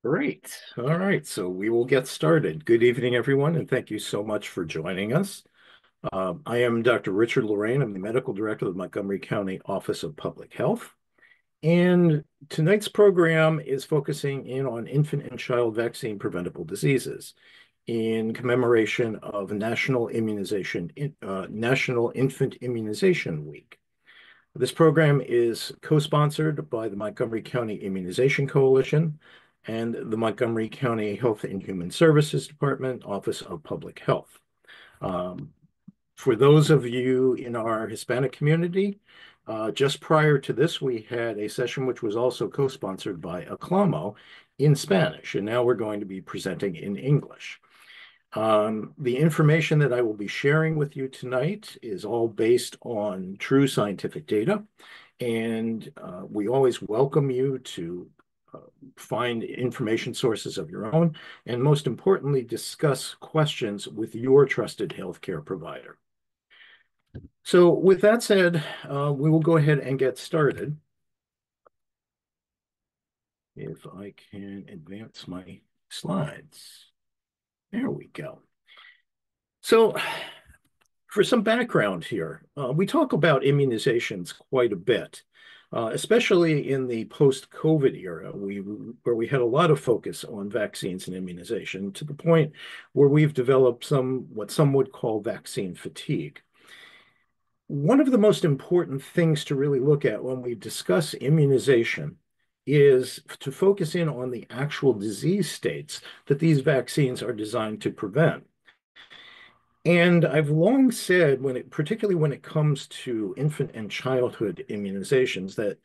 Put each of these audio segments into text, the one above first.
Great. All right. So we will get started. Good evening, everyone, and thank you so much for joining us. I am Dr. Richard Lorraine. I'm the medical director of the Montgomery County Office of Public Health. And tonight's program is focusing in on infant and child vaccine preventable diseases in commemoration of National Infant Immunization Week. This program is co-sponsored by the Montgomery County Immunization Coalition and the Montgomery County Health and Human Services Department, Office of Public Health. Um, for those of you in our Hispanic community, just prior to this, we had a session which was also co-sponsored by Aclamo in Spanish, and now we're going to be presenting in English. The information that I will be sharing with you tonight is all based on true scientific data, and we always welcome you to find information sources of your own, and most importantly, discuss questions with your trusted healthcare provider. So with that said, we will go ahead and get started. If I can advance my slides. There we go. So for some background here, we talk about immunizations quite a bit, especially in the post-COVID era, where we had a lot of focus on vaccines and immunization to the point where we've developed what some would call vaccine fatigue. One of the most important things to really look at when we discuss immunization is to focus in on the actual disease states that these vaccines are designed to prevent. And I've long said, particularly when it comes to infant and childhood immunizations, that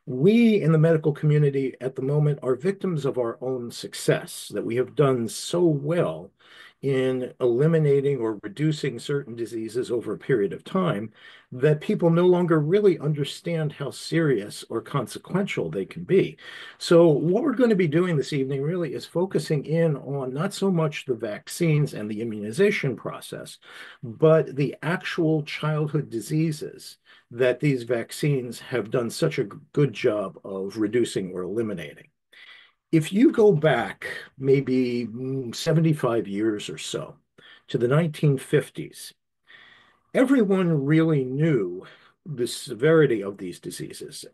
we in the medical community at the moment are victims of our own success, that we have done so well in eliminating or reducing certain diseases over a period of time that people no longer really understand how serious or consequential they can be. So what we're going to be doing this evening really is focusing in on not so much the vaccines and the immunization process, but the actual childhood diseases that these vaccines have done such a good job of reducing or eliminating. If you go back maybe 75 years or so to the 1950s, everyone really knew the severity of these diseases.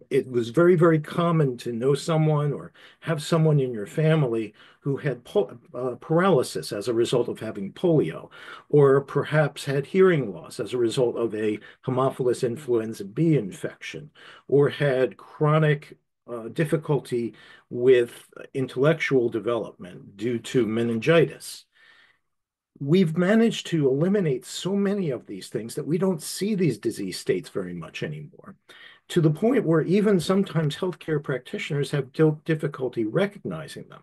It was very, very common to know someone or have someone in your family who had paralysis as a result of having polio, or perhaps had hearing loss as a result of a Haemophilus influenza B infection, or had chronic difficulty with intellectual development due to meningitis. We've managed to eliminate so many of these things that we don't see these disease states very much anymore, to the point where even sometimes healthcare practitioners have difficulty recognizing them.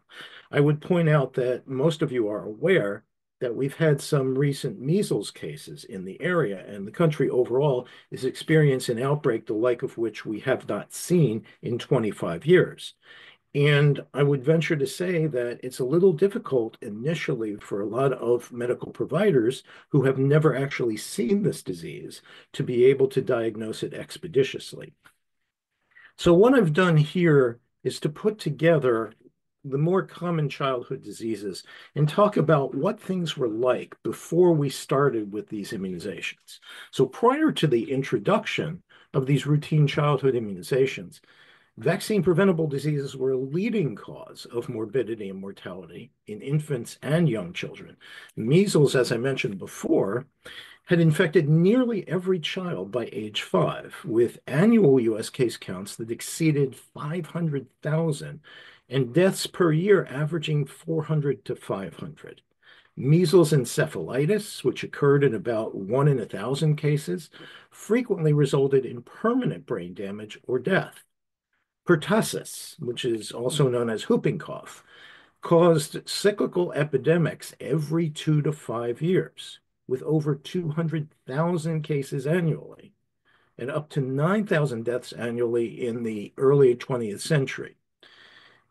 I would point out that most of you are aware that we've had some recent measles cases in the area, and the country overall is experiencing an outbreak the like of which we have not seen in 25 years. And I would venture to say that it's a little difficult initially for a lot of medical providers who have never actually seen this disease to be able to diagnose it expeditiously. So what I've done here is to put together the more common childhood diseases and talk about what things were like before we started with these immunizations. So prior to the introduction of these routine childhood immunizations, vaccine preventable diseases were a leading cause of morbidity and mortality in infants and young children. Measles, as I mentioned before, had infected nearly every child by age 5, with annual U.S. case counts that exceeded 500,000 and deaths per year averaging 400 to 500. Measles encephalitis, which occurred in about 1 in 1,000 cases, frequently resulted in permanent brain damage or death. Pertussis, which is also known as whooping cough, caused cyclical epidemics every 2 to 5 years, with over 200,000 cases annually, and up to 9,000 deaths annually in the early 20th century.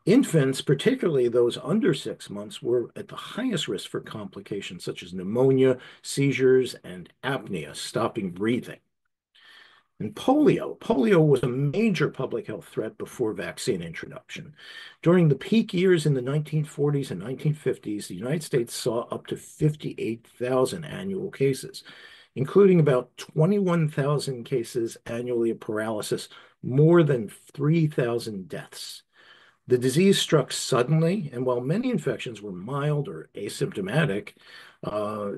Infants, particularly those under 6 months, were at the highest risk for complications such as pneumonia, seizures, and apnea, stopping breathing. And polio. Polio was a major public health threat before vaccine introduction. During the peak years in the 1940s and 1950s, the United States saw up to 58,000 annual cases, including about 21,000 cases annually of paralysis, more than 3,000 deaths. The disease struck suddenly, and while many infections were mild or asymptomatic, uh,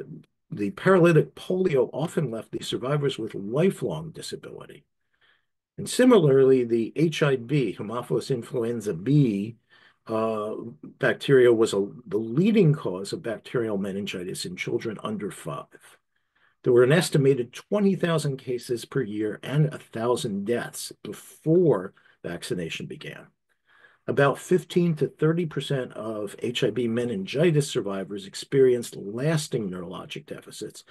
the paralytic polio often left the survivors with lifelong disability. And similarly, the HIB, Haemophilus influenza B, bacteria was the leading cause of bacterial meningitis in children under 5. There were an estimated 20,000 cases per year and 1,000 deaths before vaccination began. About 15 to 30% of HIB meningitis survivors experienced lasting neurologic deficits,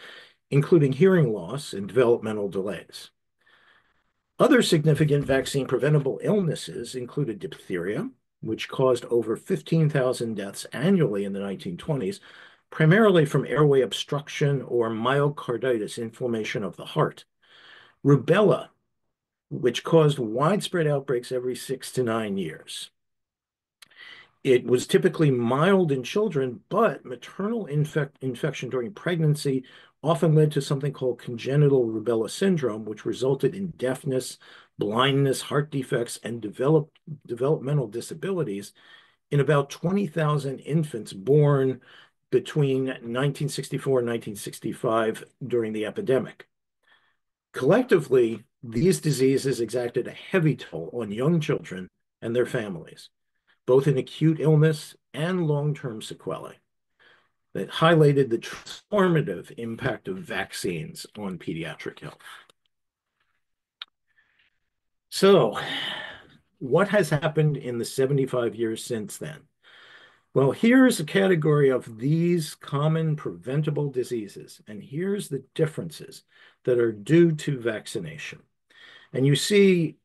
including hearing loss and developmental delays. Other significant vaccine preventable illnesses included diphtheria, which caused over 15,000 deaths annually in the 1920s, primarily from airway obstruction or myocarditis, inflammation of the heart. Rubella, which caused widespread outbreaks every 6 to 9 years. It was typically mild in children, but maternal infection during pregnancy often led to something called congenital rubella syndrome, which resulted in deafness, blindness, heart defects, and developmental disabilities in about 20,000 infants born between 1964 and 1965 during the epidemic. Collectively, these diseases exacted a heavy toll on young children and their families, both in acute illness and long-term sequelae, that highlighted the transformative impact of vaccines on pediatric health. So, what has happened in the 75 years since then? Well, here's a category of these common preventable diseases, and here's the differences that are due to vaccination. And you see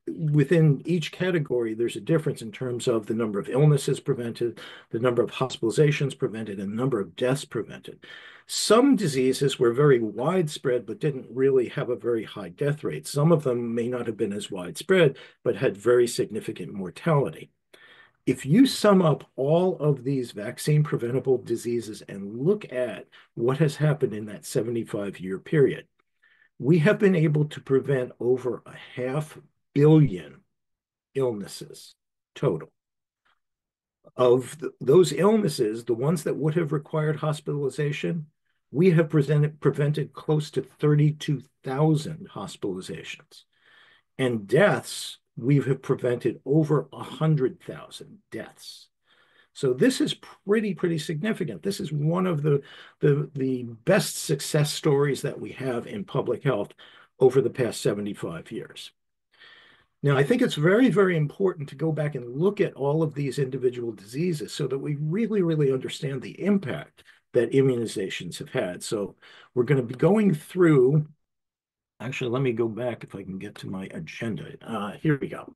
within each category, there's a difference in terms of the number of illnesses prevented, the number of hospitalizations prevented, and the number of deaths prevented. Some diseases were very widespread, but didn't really have a very high death rate. Some of them may not have been as widespread, but had very significant mortality. If you sum up all of these vaccine preventable diseases and look at what has happened in that 75-year period, we have been able to prevent over 500 million illnesses total. Of those illnesses, the ones that would have required hospitalization, we have prevented close to 32,000 hospitalizations. And deaths, we have prevented over 100,000 deaths. So this is pretty significant. This is one of the best success stories that we have in public health over the past 75 years. Now, I think it's very important to go back and look at all of these individual diseases so that we really understand the impact that immunizations have had. So we're going to be going through, actually, let me go back if I can get to my agenda. Here we go.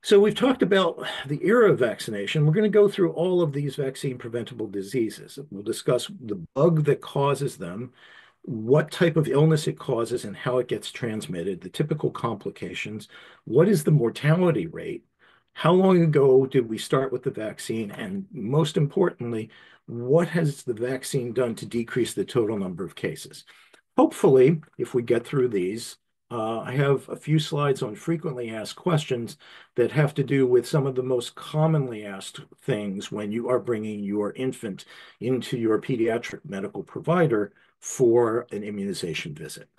So we've talked about the era of vaccination. We're going to go through all of these vaccine preventable diseases. We'll discuss the bug that causes them, what type of illness it causes and how it gets transmitted, the typical complications, what is the mortality rate, how long ago did we start with the vaccine, and most importantly, what has the vaccine done to decrease the total number of cases? Hopefully, if we get through these, I have a few slides on frequently asked questions that have to do with some of the most commonly asked things when you are bringing your infant into your pediatric medical provider for an immunization visit.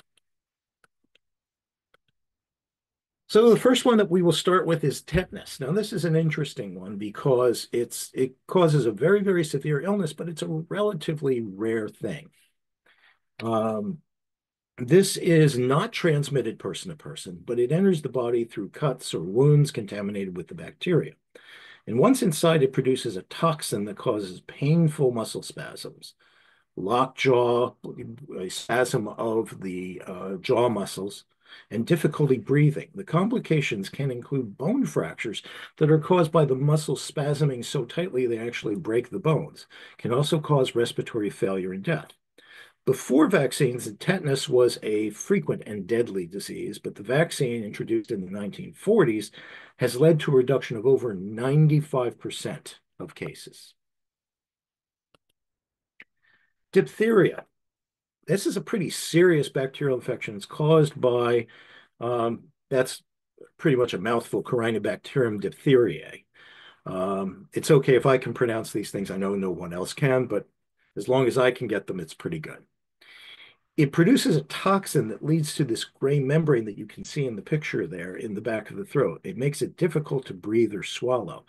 So the first one that we will start with is tetanus. Now, this is an interesting one because it causes a very severe illness, but it's a relatively rare thing. This is not transmitted person to person, but it enters the body through cuts or wounds contaminated with the bacteria. And once inside, it produces a toxin that causes painful muscle spasms, lockjaw, a spasm of the jaw muscles, and difficulty breathing. The complications can include bone fractures that are caused by the muscles spasming so tightly they actually break the bones. Can also cause respiratory failure and death. Before vaccines, tetanus was a frequent and deadly disease, but the vaccine introduced in the 1940s has led to a reduction of over 95% of cases. Diphtheria. This is a pretty serious bacterial infection. It's caused by, that's pretty much a mouthful, Corynebacterium diphtheriae. It's okay if I can pronounce these things. I know no one else can, but as long as I can get them, it's pretty good. It produces a toxin that leads to this gray membrane that you can see in the picture there in the back of the throat. It makes it difficult to breathe or swallow.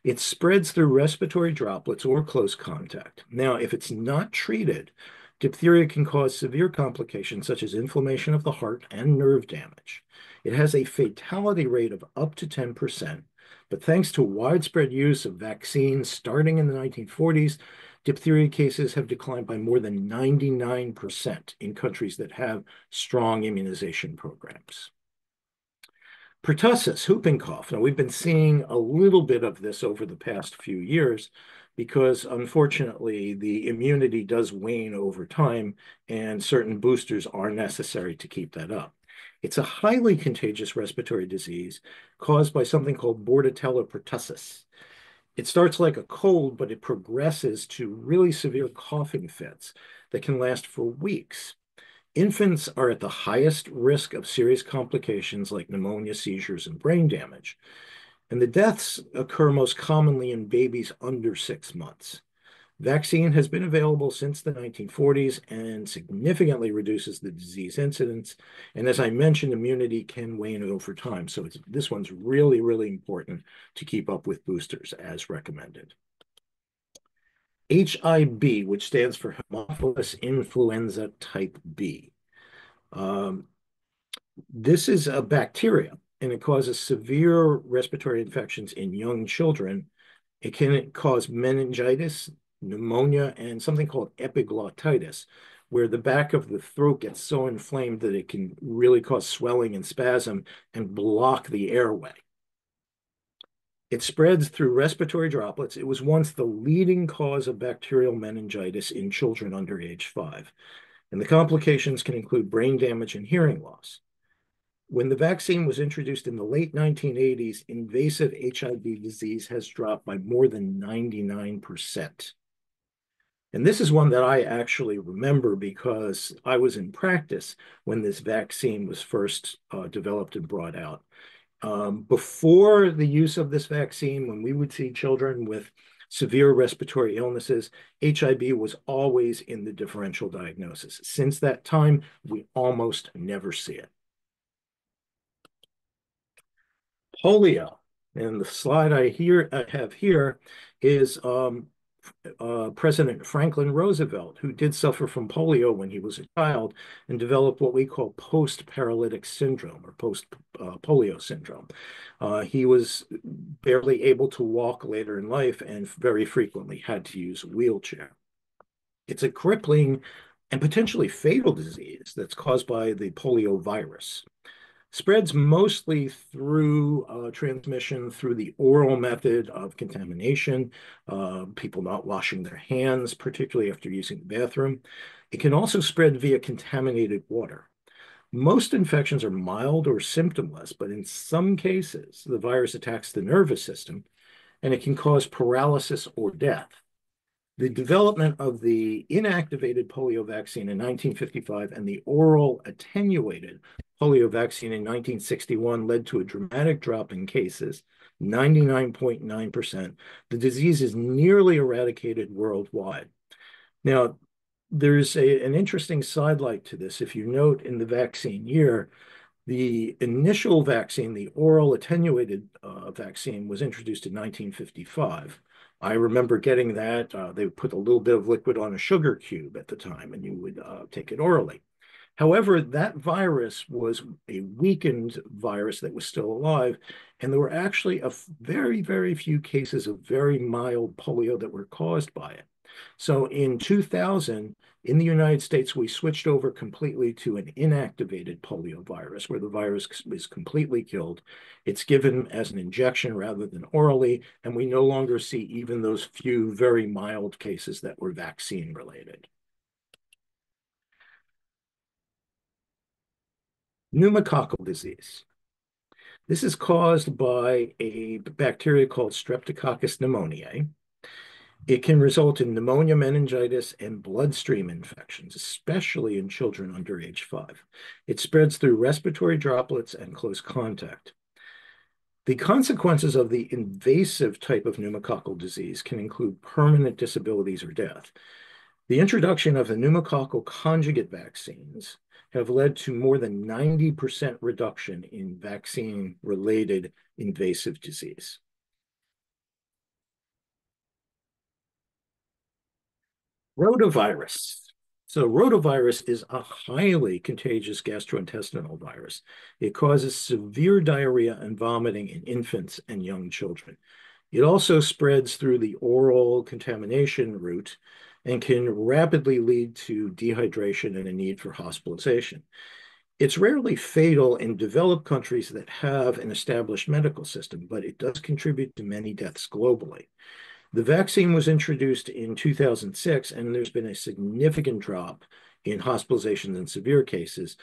It spreads through respiratory droplets or close contact. Now, if it's not treated, diphtheria can cause severe complications such as inflammation of the heart and nerve damage. It has a fatality rate of up to 10%, but thanks to widespread use of vaccines starting in the 1940s, diphtheria cases have declined by more than 99% in countries that have strong immunization programs. Pertussis, whooping cough. Now, we've been seeing a little bit of this over the past few years because, unfortunately, the immunity does wane over time, and certain boosters are necessary to keep that up. It's a highly contagious respiratory disease caused by something called Bordetella pertussis. It starts like a cold, but it progresses to really severe coughing fits that can last for weeks. Infants are at the highest risk of serious complications like pneumonia, seizures, and brain damage. And the deaths occur most commonly in babies under 6 months. Vaccine has been available since the 1940s and significantly reduces the disease incidence. And as I mentioned, immunity can wane over time. So this one's really, really important to keep up with boosters as recommended. HIB, which stands for Haemophilus influenza type B. This is a bacteria, and it causes severe respiratory infections in young children. It can cause meningitis, pneumonia, and something called epiglottitis, where the back of the throat gets so inflamed that it can really cause swelling and spasm and block the airway. It spreads through respiratory droplets. It was once the leading cause of bacterial meningitis in children under age 5. And the complications can include brain damage and hearing loss. When the vaccine was introduced in the late 1980s, invasive HIV disease has dropped by more than 99%. And this is one that I actually remember because I was in practice when this vaccine was first developed and brought out. Before the use of this vaccine, when we would see children with severe respiratory illnesses, HIV was always in the differential diagnosis. Since that time, we almost never see it. Polio. And the slide I have here is President Franklin Roosevelt, who did suffer from polio when he was a child and developed what we call post-paralytic syndrome or post-polio syndrome. He was barely able to walk later in life and very frequently had to use a wheelchair. It's a crippling and potentially fatal disease that's caused by the polio virus. Spreads mostly through transmission through the oral method of contamination, people not washing their hands, particularly after using the bathroom. It can also spread via contaminated water. Most infections are mild or symptomless, but in some cases, the virus attacks the nervous system and it can cause paralysis or death. The development of the inactivated polio vaccine in 1955 and the oral attenuated polio vaccine in 1961 led to a dramatic drop in cases, 99.9%. The disease is nearly eradicated worldwide. Now, there's an interesting sidelight to this. If you note in the vaccine year, the initial vaccine, the oral attenuated vaccine, was introduced in 1955. I remember getting that. They would put a little bit of liquid on a sugar cube at the time, and you would take it orally. However, that virus was a weakened virus that was still alive, and there were actually very, very few cases of very mild polio that were caused by it. So in 2000, in the United States, we switched over completely to an inactivated polio virus, where the virus is completely killed. It's given as an injection rather than orally, and we no longer see even those few very mild cases that were vaccine related. Pneumococcal disease. This is caused by a bacteria called Streptococcus pneumoniae. It can result in pneumonia, meningitis, and bloodstream infections, especially in children under age 5. It spreads through respiratory droplets and close contact. The consequences of the invasive type of pneumococcal disease can include permanent disabilities or death. The introduction of the pneumococcal conjugate vaccines have led to more than 90% reduction in vaccine-related invasive disease. Rotavirus. So rotavirus is a highly contagious gastrointestinal virus. It causes severe diarrhea and vomiting in infants and young children. It also spreads through the oral contamination route and can rapidly lead to dehydration and a need for hospitalization. It's rarely fatal in developed countries that have an established medical system, but it does contribute to many deaths globally. The vaccine was introduced in 2006, and there's been a significant drop in hospitalizations in severe cases,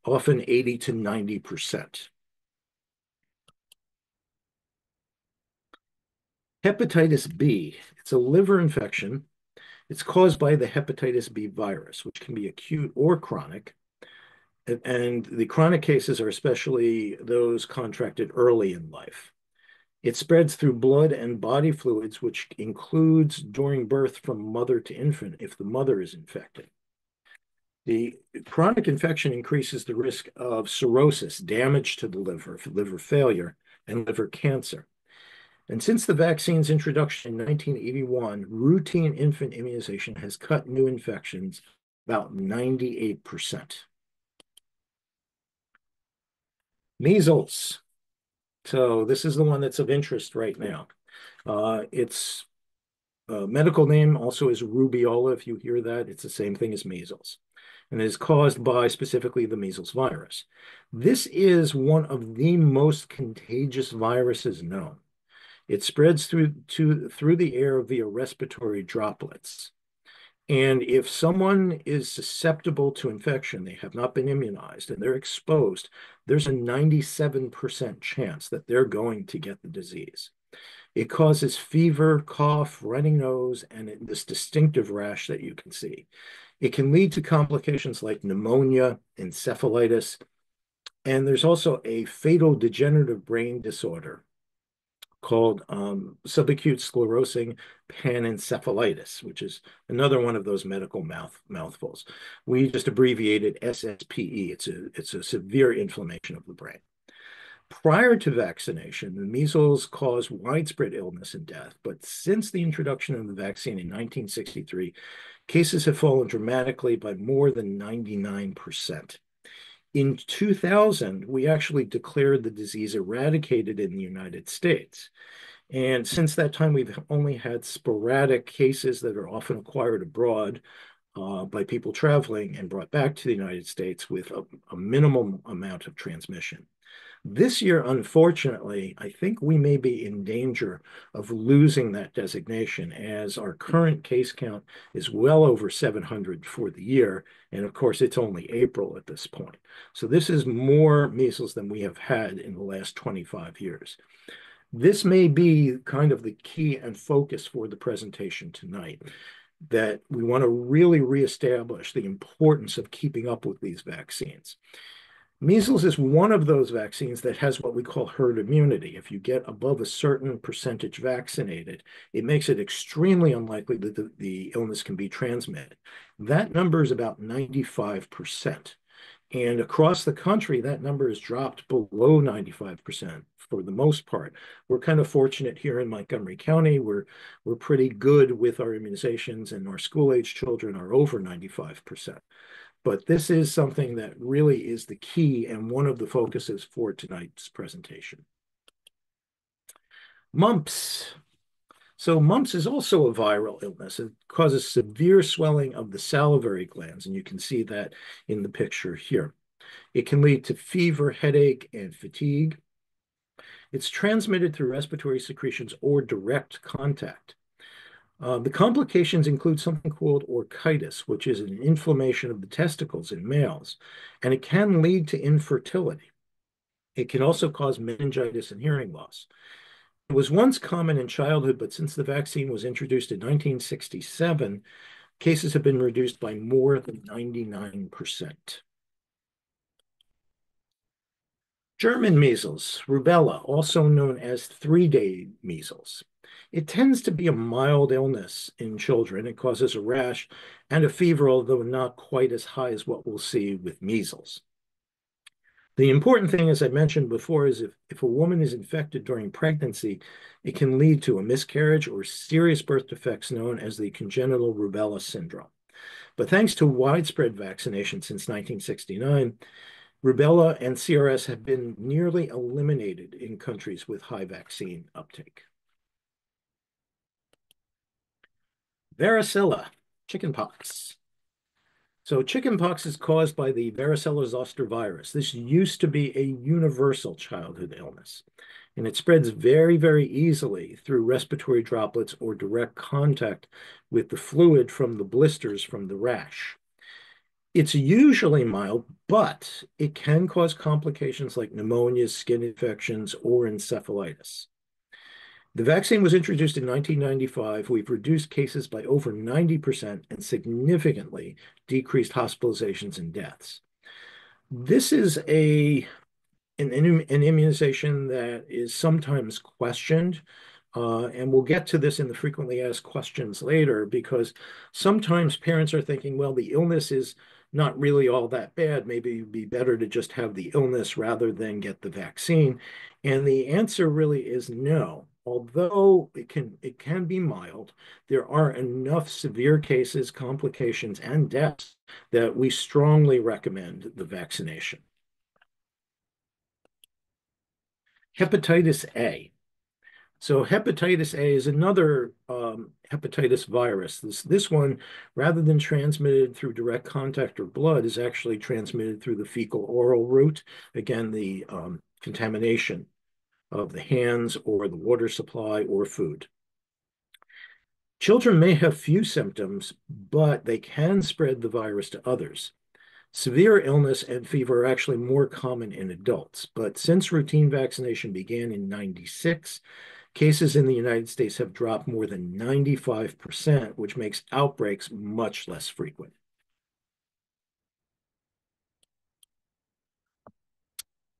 often 80 to 90%. Hepatitis B, it's a liver infection. It's caused by the hepatitis B virus, which can be acute or chronic. And the chronic cases are especially those contracted early in life. It spreads through blood and body fluids, which includes during birth from mother to infant if the mother is infected. The chronic infection increases the risk of cirrhosis, damage to the liver failure, and liver cancer. And since the vaccine's introduction in 1981, routine infant immunization has cut new infections about 98%. Measles. So this is the one that's of interest right now. Its medical name also is rubeola. If you hear that, it's the same thing as measles. And it is caused by specifically the measles virus. This is one of the most contagious viruses known. It spreads through the air via respiratory droplets. And if someone is susceptible to infection, they have not been immunized, and they're exposed, there's a 97% chance that they're going to get the disease. It causes fever, cough, runny nose, and this distinctive rash that you can see. It can lead to complications like pneumonia, encephalitis, and there's also a fatal degenerative brain disorder called subacute sclerosing panencephalitis, which is another one of those medical mouthfuls. We just abbreviated SSPE. It's a severe inflammation of the brain. Prior to vaccination, the measles caused widespread illness and death, but since the introduction of the vaccine in 1963, cases have fallen dramatically by more than 99%. In 2000, we actually declared the disease eradicated in the United States. And since that time, we've only had sporadic cases that are often acquired abroad by people traveling and brought back to the United States with a minimum amount of transmission. This year, unfortunately, I think we may be in danger of losing that designation as our current case count is well over 700 for the year. And of course, it's only April at this point. So this is more measles than we have had in the last 25 years. This may be kind of the key and focus for the presentation tonight, that we want to really reestablish the importance of keeping up with these vaccines. Measles is one of those vaccines that has what we call herd immunity. If you get above a certain percentage vaccinated, it makes it extremely unlikely that the illness can be transmitted. That number is about 95%. And across the country, that number has dropped below 95% for the most part. We're kind of fortunate here in Montgomery County. We're pretty good with our immunizations, and our school-age children are over 95%. But this is something that really is the key and one of the focuses for tonight's presentation. Mumps. So mumps is also a viral illness. It causes severe swelling of the salivary glands, and you can see that in the picture here. It can lead to fever, headache, and fatigue. It's transmitted through respiratory secretions or direct contact. The complications include something called orchitis, which is an inflammation of the testicles in males, and it can lead to infertility. It can also cause meningitis and hearing loss. It was once common in childhood, but since the vaccine was introduced in 1967, cases have been reduced by more than 99%. German measles, rubella, also known as three-day measles. It tends to be a mild illness in children. It causes a rash and a fever, although not quite as high as what we'll see with measles. The important thing, as I mentioned before, is if a woman is infected during pregnancy, it can lead to a miscarriage or serious birth defects known as the congenital rubella syndrome. But thanks to widespread vaccination since 1969, rubella and CRS have been nearly eliminated in countries with high vaccine uptake. Varicella, chickenpox. So chickenpox is caused by the varicella zoster virus. This used to be a universal childhood illness, and it spreads very, very easily through respiratory droplets or direct contact with the fluid from the blisters from the rash. It's usually mild, but it can cause complications like pneumonia, skin infections, or encephalitis. The vaccine was introduced in 1995. We've reduced cases by over 90% and significantly decreased hospitalizations and deaths. This is an immunization that is sometimes questioned. And we'll get to this in the frequently asked questions later, because sometimes parents are thinking, well, the illness is not really all that bad. Maybe it'd be better to just have the illness rather than get the vaccine. And the answer really is no. Although it can be mild, there are enough severe cases, complications, and deaths that we strongly recommend the vaccination. Hepatitis A. So hepatitis A is another hepatitis virus. This one, rather than transmitted through direct contact or blood, is actually transmitted through the fecal-oral route. Again, the contamination of the hands or the water supply or food. Children may have few symptoms, but they can spread the virus to others. Severe illness and fever are actually more common in adults, but since routine vaccination began in '96, cases in the United States have dropped more than 95%, which makes outbreaks much less frequent.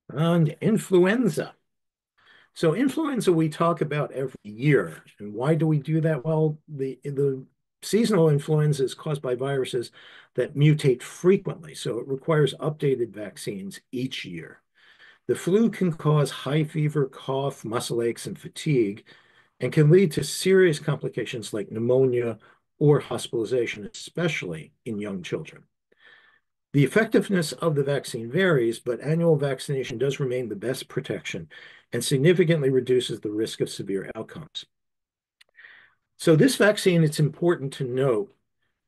And influenza. So influenza we talk about every year. And why do we do that? Well, the seasonal influenza is caused by viruses that mutate frequently, so it requires updated vaccines each year. The flu can cause high fever, cough, muscle aches, and fatigue, and can lead to serious complications like pneumonia or hospitalization, especially in young children. The effectiveness of the vaccine varies, but annual vaccination does remain the best protection and significantly reduces the risk of severe outcomes. So this vaccine, it's important to note,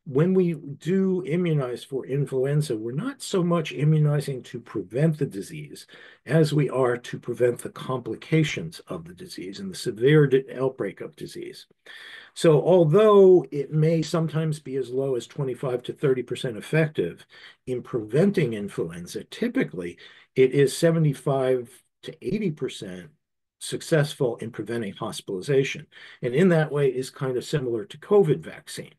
when we do immunize for influenza, we're not so much immunizing to prevent the disease as we are to prevent the complications of the disease and the severe outbreak of disease. So although it may sometimes be as low as 25 to 30% effective in preventing influenza, typically it is 75 to 80% successful in preventing hospitalization. And in that way is kind of similar to COVID vaccine.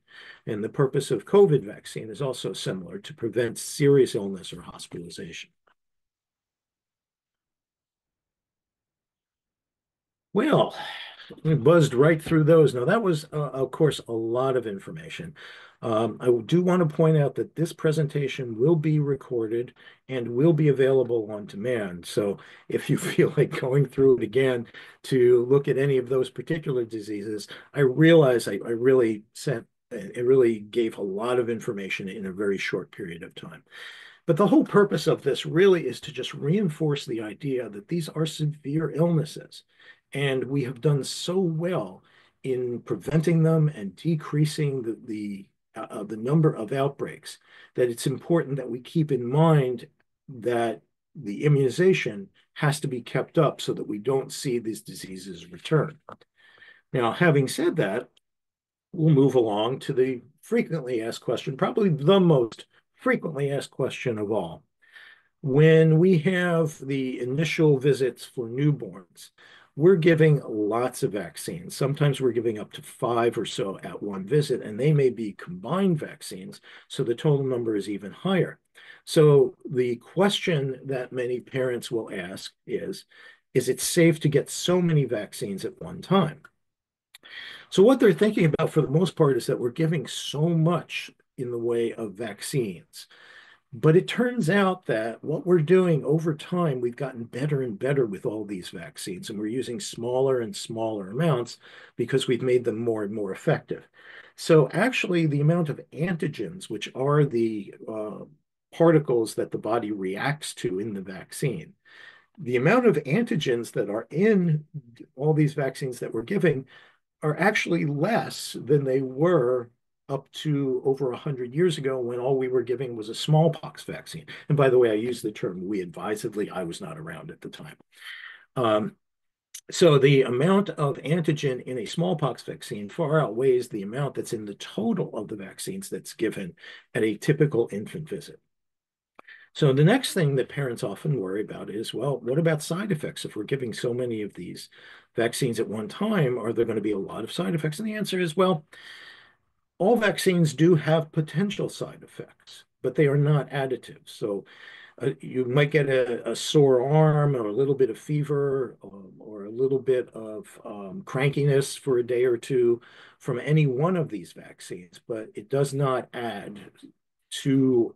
And the purpose of COVID vaccine is also similar, to prevent serious illness or hospitalization. Well, we buzzed right through those. Now, that was, of course, a lot of information. I do want to point out that this presentation will be recorded and will be available on demand. So if you feel like going through it again to look at any of those particular diseases, I realize I really sent, it really gave a lot of information in a very short period of time. But the whole purpose of this really is to just reinforce the idea that these are severe illnesses. And we have done so well in preventing them and decreasing the number of outbreaks that it's important that we keep in mind that the immunization has to be kept up so that we don't see these diseases return. Now, having said that, we'll move along to the frequently asked question, probably the most frequently asked question of all. When we have the initial visits for newborns, we're giving lots of vaccines. Sometimes we're giving up to 5 or so at one visit, and they may be combined vaccines, so the total number is even higher. So the question that many parents will ask is it safe to get so many vaccines at one time? So what they're thinking about for the most part is that we're giving so much in the way of vaccines. But it turns out that what we're doing over time, we've gotten better and better with all these vaccines, and we're using smaller and smaller amounts because we've made them more and more effective. So actually, the amount of antigens, which are the particles that the body reacts to in the vaccine, the amount of antigens that are in all these vaccines that we're giving are actually less than they were up to over 100 years ago when all we were giving was a smallpox vaccine. And by the way, I use the term we advisedly. I was not around at the time. Um, so the amount of antigen in a smallpox vaccine far outweighs the amount that's in the total of the vaccines that's given at a typical infant visit. So the next thing that parents often worry about is, well, what about side effects? If we're giving so many of these vaccines at one time, are there going to be a lot of side effects? And the answer is, well, all vaccines do have potential side effects, but they are not additive. So you might get a sore arm or a little bit of fever or a little bit of crankiness for a day or two from any one of these vaccines, but it does not add to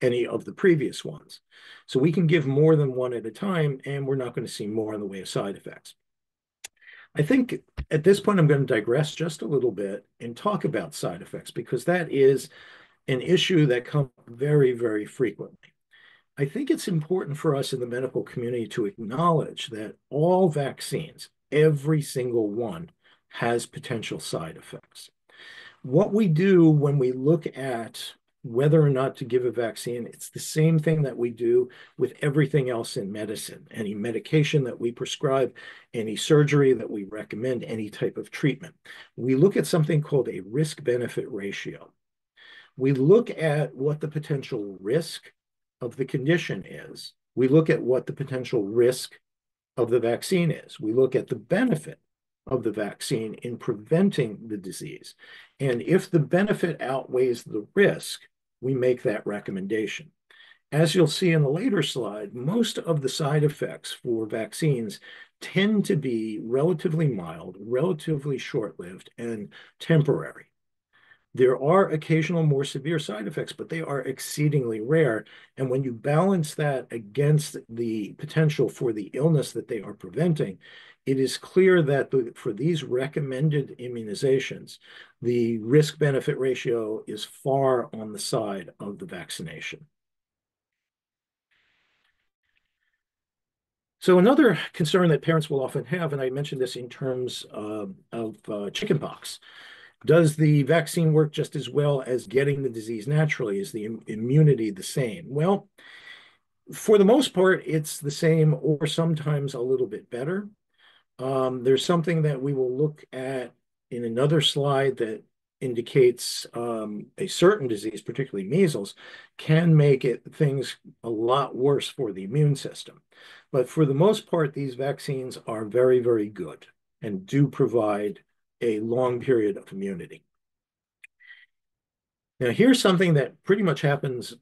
any of the previous ones. So we can give more than one at a time, and we're not going to see more in the way of side effects. I think at this point, I'm going to digress just a little bit and talk about side effects because that is an issue that comes very, very frequently. I think it's important for us in the medical community to acknowledge that all vaccines, every single one, has potential side effects. What we do when we look at whether or not to give a vaccine, it's the same thing that we do with everything else in medicine. Any medication that we prescribe, any surgery that we recommend, any type of treatment. We look at something called a risk-benefit ratio. We look at what the potential risk of the condition is. We look at what the potential risk of the vaccine is. We look at the benefit of the vaccine in preventing the disease. And if the benefit outweighs the risk, we make that recommendation. As you'll see in a later slide, most of the side effects for vaccines tend to be relatively mild, relatively short-lived, and temporary. There are occasional more severe side effects, but they are exceedingly rare. And when you balance that against the potential for the illness that they are preventing, it is clear that for these recommended immunizations, the risk-benefit ratio is far on the side of the vaccination. So another concern that parents will often have, and I mentioned this in terms of chickenpox, does the vaccine work just as well as getting the disease naturally? Is the immunity the same? Well, for the most part, it's the same or sometimes a little bit better. There's something that we will look at in another slide that indicates a certain disease, particularly measles, can make things a lot worse for the immune system. But for the most part, these vaccines are very, very good and do provide a long period of immunity. Now, here's something that pretty much happens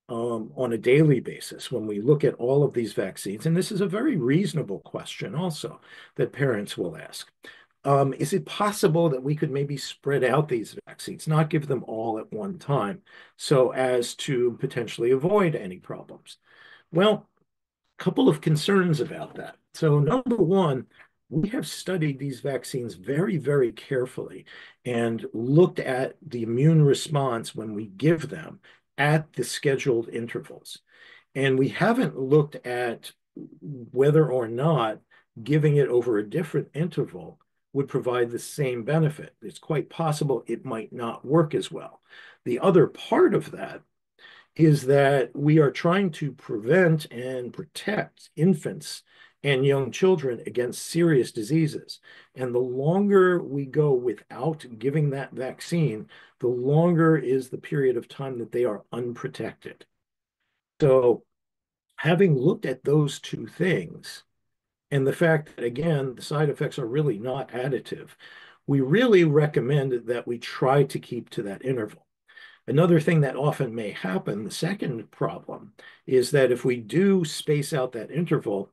on a daily basis when we look at all of these vaccines, and this is a very reasonable question also that parents will ask. Is it possible that we could maybe spread out these vaccines, not give them all at one time, so as to potentially avoid any problems? Well, a couple of concerns about that. So number one, we have studied these vaccines very, very carefully and looked at the immune response when we give them at the scheduled intervals. And we haven't looked at whether or not giving it over a different interval would provide the same benefit. It's quite possible it might not work as well. The other part of that is that we are trying to prevent and protect infants and young children against serious diseases. And the longer we go without giving that vaccine, the longer is the period of time that they are unprotected. So, having looked at those two things, and the fact that, again, the side effects are really not additive, we really recommend that we try to keep to that interval. Another thing that often may happen, the second problem, is that if we do space out that interval,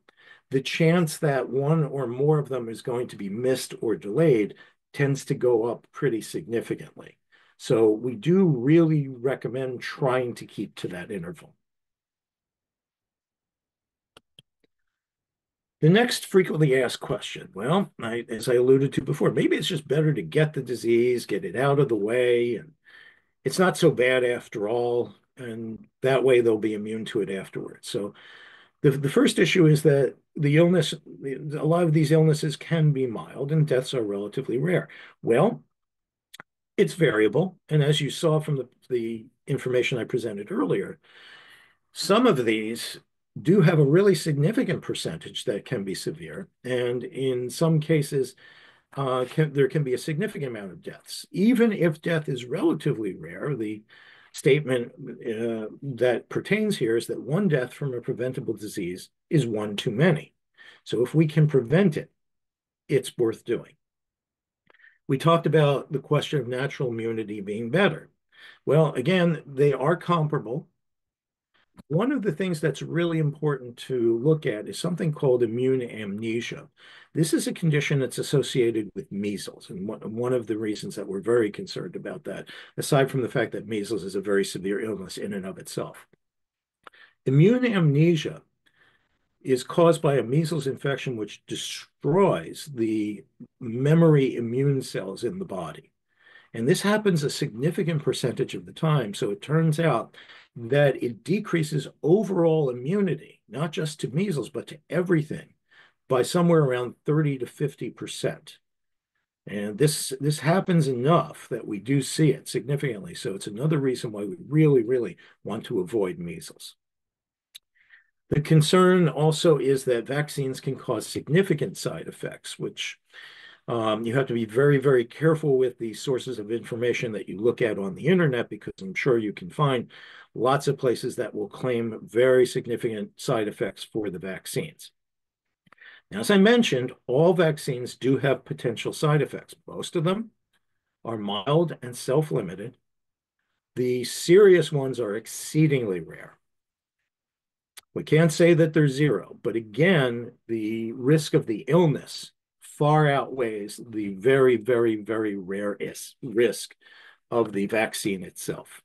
the chance that one or more of them is going to be missed or delayed tends to go up pretty significantly. So we do really recommend trying to keep to that interval. The next frequently asked question, well, as I alluded to before, maybe it's just better to get the disease, get it out of the way, and it's not so bad after all, and that way they'll be immune to it afterwards. So the first issue is that the illness, a lot of these illnesses can be mild and deaths are relatively rare. Well, it's variable. And as you saw from the information I presented earlier, some of these do have a really significant percentage that can be severe. And in some cases, there can be a significant amount of deaths. Even if death is relatively rare, the statement that pertains here is that one death from a preventable disease is one too many. So if we can prevent it, it's worth doing. We talked about the question of natural immunity being better. Well, again, they are comparable. One of the things that's really important to look at is something called immune amnesia. This is a condition that's associated with measles, and one of the reasons that we're very concerned about that, aside from the fact that measles is a very severe illness in and of itself. Immune amnesia is caused by a measles infection which destroys the memory immune cells in the body. And this happens a significant percentage of the time. So it turns out that it decreases overall immunity, not just to measles, but to everything by somewhere around 30 to 50%. And this happens enough that we do see it significantly. So it's another reason why we really, really want to avoid measles. The concern also is that vaccines can cause significant side effects, which you have to be very, very careful with the sources of information that you look at on the internet, because I'm sure you can find lots of places that will claim very significant side effects for the vaccines. Now, as I mentioned, all vaccines do have potential side effects. Most of them are mild and self-limited. The serious ones are exceedingly rare. We can't say that they're zero, but again, the risk of the illness far outweighs the very, very, very rare risk of the vaccine itself.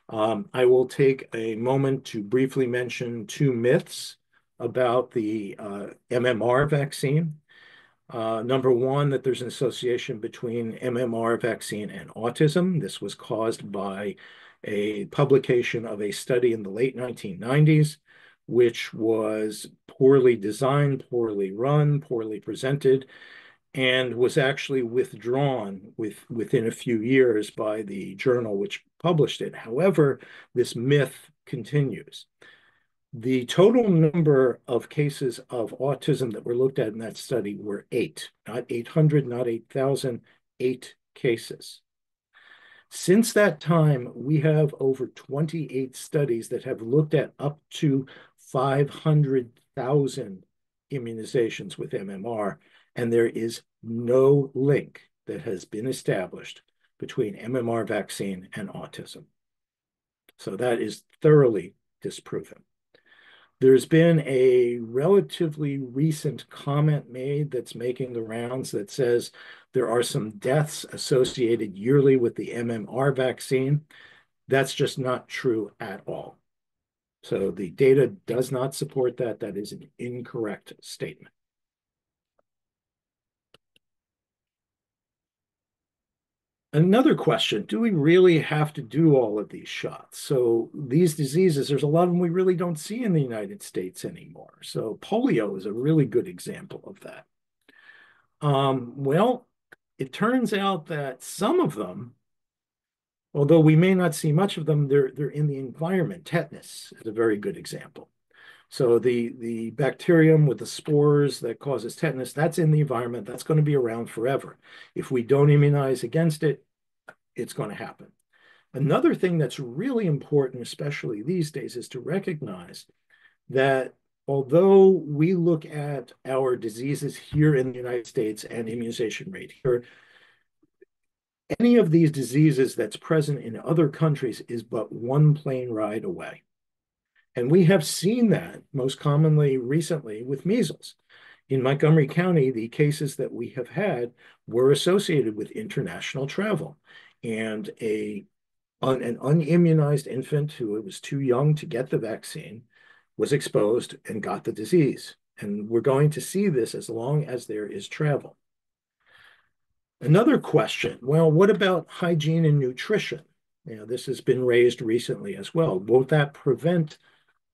I will take a moment to briefly mention two myths about the MMR vaccine. Number one, that there's an association between MMR vaccine and autism. This was caused by a publication of a study in the late 1990s, which was poorly designed, poorly run, poorly presented, and was actually withdrawn within a few years by the journal which published it. However, this myth continues. The total number of cases of autism that were looked at in that study were 8, not 800, not 8,000, 8 cases. Since that time, we have over 28 studies that have looked at up to 500,000 immunizations with MMR, and there is no link that has been established between MMR vaccine and autism. So that is thoroughly disproven. There's been a relatively recent comment made that's making the rounds that says there are some deaths associated yearly with the MMR vaccine. That's just not true at all. So the data does not support that. That is an incorrect statement. Another question, do we really have to do all of these shots? So these diseases, there's a lot of them we really don't see in the United States anymore. So polio is a really good example of that. Well, it turns out that some of them, although we may not see much of them, they're in the environment. Tetanus is a very good example. So the bacterium with the spores that causes tetanus, that's in the environment. That's going to be around forever. If we don't immunize against it, it's going to happen. Another thing that's really important, especially these days, is to recognize that although we look at our diseases here in the United States and immunization rate here, any of these diseases that's present in other countries is but one plane ride away. And we have seen that most commonly recently with measles. In Montgomery County, the cases that we have had were associated with international travel. And an unimmunized infant who was too young to get the vaccine was exposed and got the disease. And we're going to see this as long as there is travel. Another question, well, what about hygiene and nutrition? This has been raised recently as well. Won't that prevent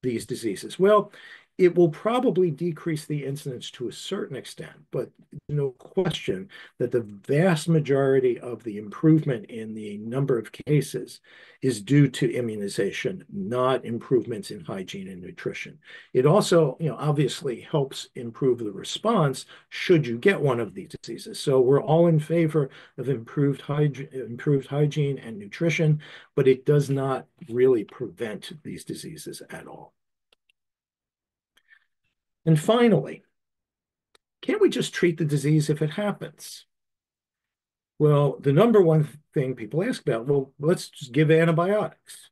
these diseases? Well, it will probably decrease the incidence to a certain extent, but no question that the vast majority of the improvement in the number of cases is due to immunization, not improvements in hygiene and nutrition. It also, obviously helps improve the response should you get one of these diseases. So we're all in favor of improved hygiene and nutrition, but it does not really prevent these diseases at all. And finally, can't we just treat the disease if it happens? Well, the number one thing people ask about, well, let's just give antibiotics.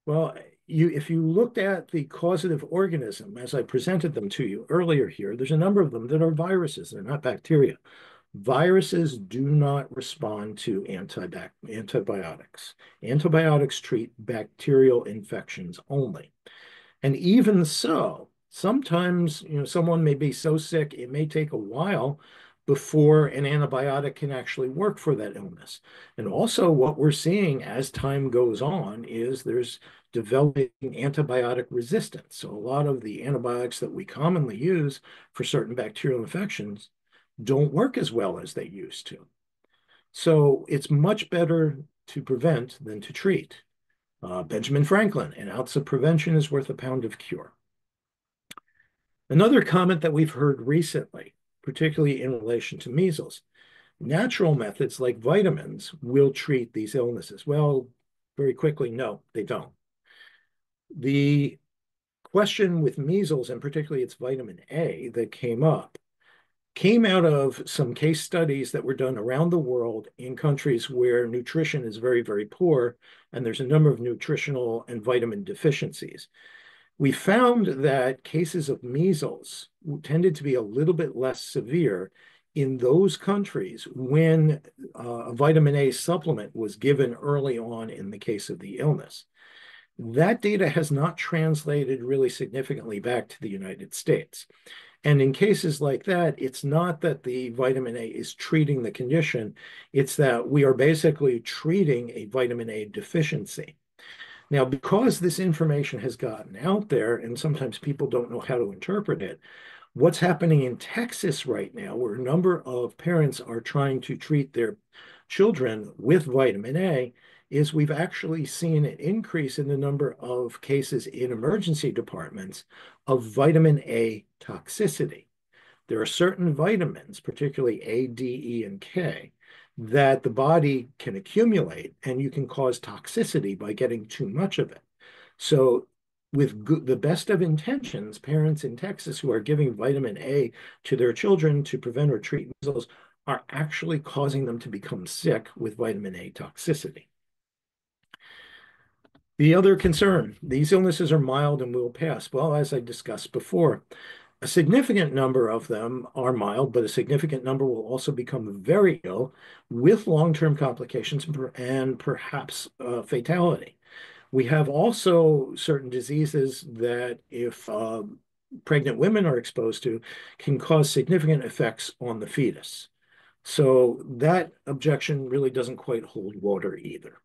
Well, if you looked at the causative organism, as I presented them to you earlier here, there's a number of them that are viruses. They're not bacteria. Viruses do not respond to antibiotics. Antibiotics treat bacterial infections only. And even so, sometimes, someone may be so sick, it may take a while before an antibiotic can actually work for that illness. And also what we're seeing as time goes on is there's developing antibiotic resistance. So a lot of the antibiotics that we commonly use for certain bacterial infections don't work as well as they used to. So it's much better to prevent than to treat. Benjamin Franklin, an ounce of prevention is worth a pound of cure. Another comment that we've heard recently, particularly in relation to measles, natural methods like vitamins will treat these illnesses. Well, very quickly, no, they don't. The question with measles, and particularly its vitamin A that came out of some case studies that were done around the world in countries where nutrition is very, very poor, and there's a number of nutritional and vitamin deficiencies. We found that cases of measles tended to be a little bit less severe in those countries when a vitamin A supplement was given early on in the case of the illness. That data has not translated really significantly back to the United States. And in cases like that, it's not that the vitamin A is treating the condition, it's that we are basically treating a vitamin A deficiency. Now, because this information has gotten out there and sometimes people don't know how to interpret it, what's happening in Texas right now, where a number of parents are trying to treat their children with vitamin A, is we've actually seen an increase in the number of cases in emergency departments of vitamin A toxicity. There are certain vitamins, particularly A, D, E, and K, that the body can accumulate and you can cause toxicity by getting too much of it. So with the best of intentions, parents in Texas who are giving vitamin A to their children to prevent or treat measles are actually causing them to become sick with vitamin A toxicity. The other concern, these illnesses are mild and will pass. Well, as I discussed before, a significant number of them are mild, but a significant number will also become very ill with long-term complications and perhaps fatality. We have also certain diseases that if pregnant women are exposed to can cause significant effects on the fetus. So that objection really doesn't quite hold water either.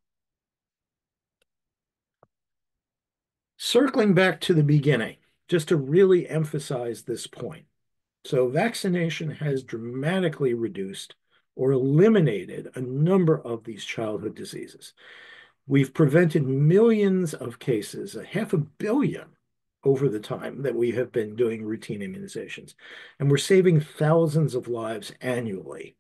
Circling back to the beginning, just to really emphasize this point. So vaccination has dramatically reduced or eliminated a number of these childhood diseases. We've prevented millions of cases, a half a billion over the time that we have been doing routine immunizations. And we're saving thousands of lives annually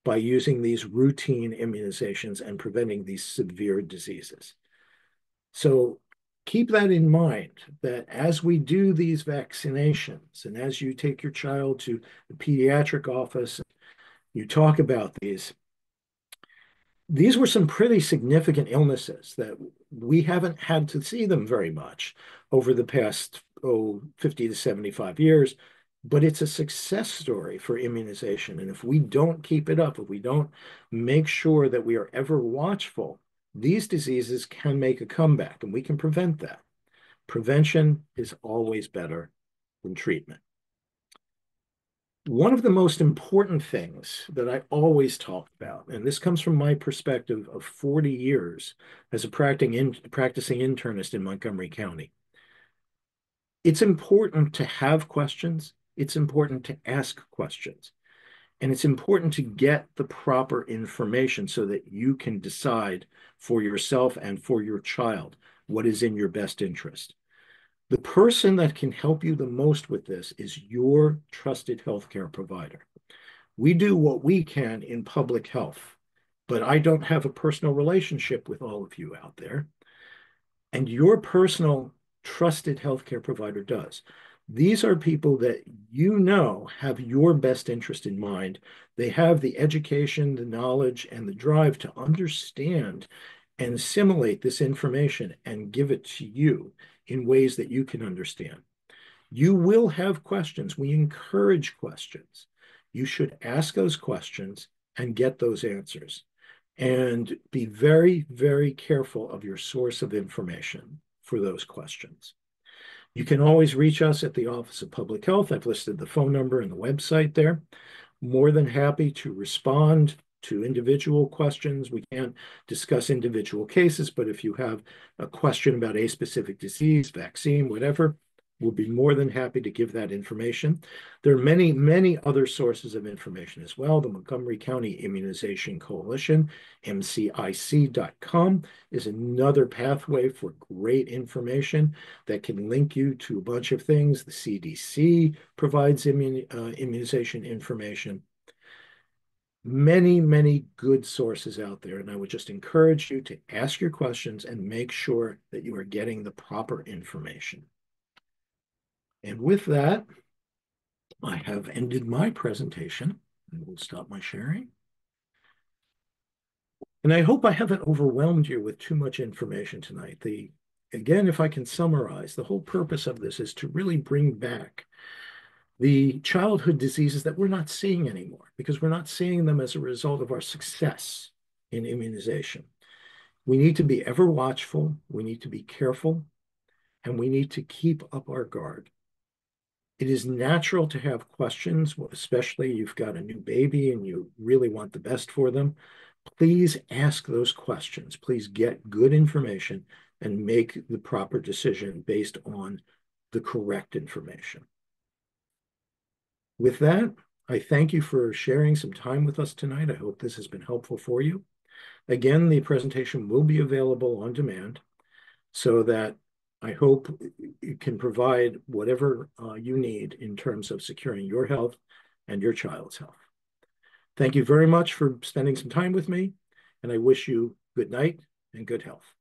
by using these routine immunizations and preventing these severe diseases. So keep that in mind that as we do these vaccinations and as you take your child to the pediatric office, you talk about these were some pretty significant illnesses that we haven't had to see them very much over the past, 50 to 75 years. But it's a success story for immunization. And if we don't keep it up, if we don't make sure that we are ever watchful, these diseases can make a comeback and we can prevent that. Prevention is always better than treatment. One of the most important things that I always talk about, and this comes from my perspective of 40 years as a practicing internist in Montgomery County, it's important to have questions. It's important to ask questions. And it's important to get the proper information so that you can decide for yourself and for your child what is in your best interest. The person that can help you the most with this is your trusted healthcare provider. We do what we can in public health, but I don't have a personal relationship with all of you out there. And your personal trusted healthcare provider does. These are people that you know have your best interest in mind. They have the education, the knowledge, and the drive to understand and assimilate this information and give it to you in ways that you can understand. You will have questions. We encourage questions. You should ask those questions and get those answers. And be very, very careful of your source of information for those questions. You can always reach us at the Office of Public Health. I've listed the phone number and the website there. More than happy to respond to individual questions. We can't discuss individual cases, but if you have a question about a specific disease, vaccine, whatever, we'll be more than happy to give that information. There are many, many other sources of information as well. The Montgomery County Immunization Coalition, mcic.com, is another pathway for great information that can link you to a bunch of things. The CDC provides immunization information. Many, many good sources out there. And I would just encourage you to ask your questions and make sure that you are getting the proper information. And with that, I have ended my presentation. I will stop my sharing. And I hope I haven't overwhelmed you with too much information tonight. Again, if I can summarize, the whole purpose of this is to really bring back the childhood diseases that we're not seeing anymore because we're not seeing them as a result of our success in immunization. We need to be ever watchful, we need to be careful, and we need to keep up our guard. It is natural to have questions, especially you've got a new baby and you really want the best for them. Please ask those questions. Please get good information and make the proper decision based on the correct information. With that, I thank you for sharing some time with us tonight. I hope this has been helpful for you. Again, the presentation will be available on demand so that I hope it can provide whatever you need in terms of securing your health and your child's health. Thank you very much for spending some time with me, and I wish you good night and good health.